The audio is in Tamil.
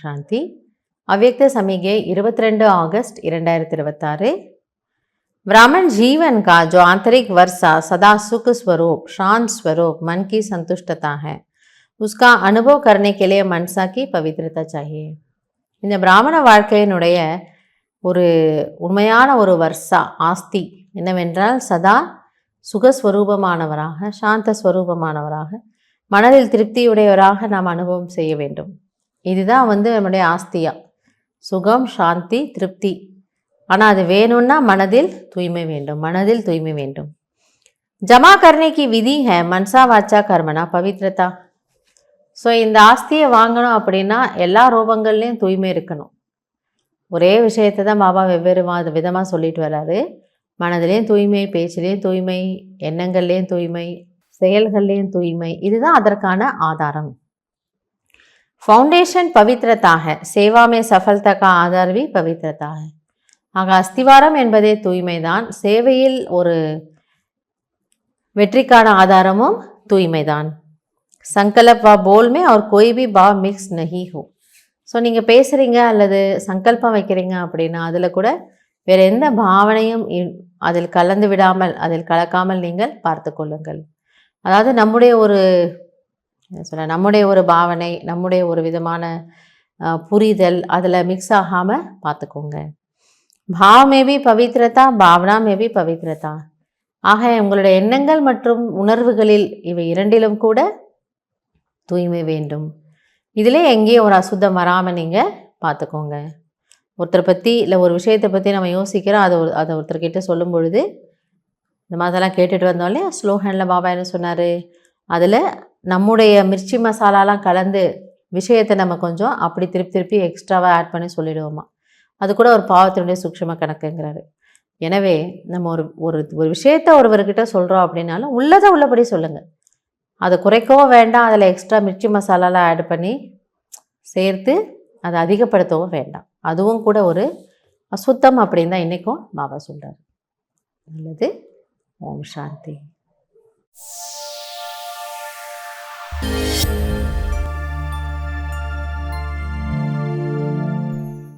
शांति अव्यक्त समिगे 22 अगस्त 2026। ब्राह्मण जीवन का जो आंतरिक वर्षा सदा सुख स्वरूप शांत स्वरूप मन की संतुष्टता है, उसका अनुभव करने के लिए मनसा की पवित्रता चाहिए। இந்த பிராமண வாழ்க்கையினுடைய ஒரு உண்மையான ஒரு வர்ஷா ஆஸ்தி என்னவென்றால் சதா சுகஸ்வரூபமானவராக சாந்த ஸ்வரூபமானவராக மனதில் திருப்தியுடையவராக நாம் அனுபவம் செய்ய வேண்டும். இதுதான் நம்முடைய ஆஸ்தியா, சுகம் சாந்தி திருப்தி. ஆனால் அது வேணும்னா மனதில் தூய்மை வேண்டும், மனதில் தூய்மை வேண்டும். ஜமா கர்னே கி விதி ஹை மன்சா வாச்சா கர்மனா பவித்ரதா. ஸோ இந்த ஆஸ்தியை வாங்கணும் அப்படின்னா எல்லா ரூபங்கள்லேயும் தூய்மை இருக்கணும். ஒரே விஷயத்தை தான் பாபா வெவ்வேறு விதமாக சொல்லிட்டு வர்றாரு. மனதிலையும் தூய்மை, பேச்சிலையும் தூய்மை, எண்ணங்கள்லேயும் தூய்மை, செயல்கள்லேயும் தூய்மை. இதுதான் அதற்கான ஆதாரம். फाउंडेशन पवित्रता है, सेवा में सफलता का आधार भी पवित्रता है. ஆக அஸ்திவாரம் என்பதே தூய்மைதான், சேவையில் ஒரு வெற்றிக்கான ஆதாரமும் தூய்மைதான். சங்கல்ப் வா போல் में और कोई भी भाव मिक्स नहीं हो. ஸோ நீங்கள் பேசுகிறீங்க அல்லது சங்கல்பம் வைக்கிறீங்க அப்படின்னா அதில் கூட வேறு எந்த பாவனையும் அதில் கலந்து விடாமல், அதில் கலக்காமல் நீங்கள் பார்த்து கொள்ளுங்கள். அதாவது நம்முடைய ஒரு பாவனை, நம்முடைய ஒரு விதமான புரிதல் அதில் மிக்ஸ் ஆகாமல் பார்த்துக்கோங்க. பாவமேபி பவித்ரதா, பாவனாமேபி பவித்ரதா. ஆக உங்களுடைய எண்ணங்கள் மற்றும் உணர்வுகளில் இவை இரண்டிலும் கூட தூய்மை வேண்டும். இதிலே எங்கேயும் ஒரு அசுத்தம் வராமல் நீங்கள் பார்த்துக்கோங்க. ஒருத்தரை பற்றி இல்லை ஒரு விஷயத்தை பற்றி நம்ம யோசிக்கிறோம், அதை ஒருத்தர்கிட்ட சொல்லும் பொழுது இந்த மாதிரிலாம் கேட்டுட்டு வந்தோம்லே ஸ்லோ ஹேண்டில் பாபா என்ன சொன்னார், அதில் நம்முடைய மிர்ச்சி மசாலாலாம் கலந்து விஷயத்தை நம்ம கொஞ்சம் அப்படி திருப்பி எக்ஸ்ட்ராவாக ஆட் பண்ணி சொல்லிடுவோமா, அது கூட ஒரு பாவத்தினுடைய சூக்ஷ்ம கணக்குங்கிறாரு. எனவே நம்ம ஒரு விஷயத்தை ஒருவர்கிட்ட சொல்கிறோம் அப்படின்னாலும் உள்ளதை உள்ளபடி சொல்லுங்கள். அதை குறைக்கவும் வேண்டாம், அதில் எக்ஸ்ட்ரா மிர்ச்சி மசாலாலாம் ஆட் பண்ணி சேர்த்து அதை அதிகப்படுத்தவும் வேண்டாம். அதுவும் கூட ஒரு அசுத்தம் அப்படின்னு தான் இன்றைக்கும் பாபா சொல்கிறார். நல்லது. ஓம் சாந்தி.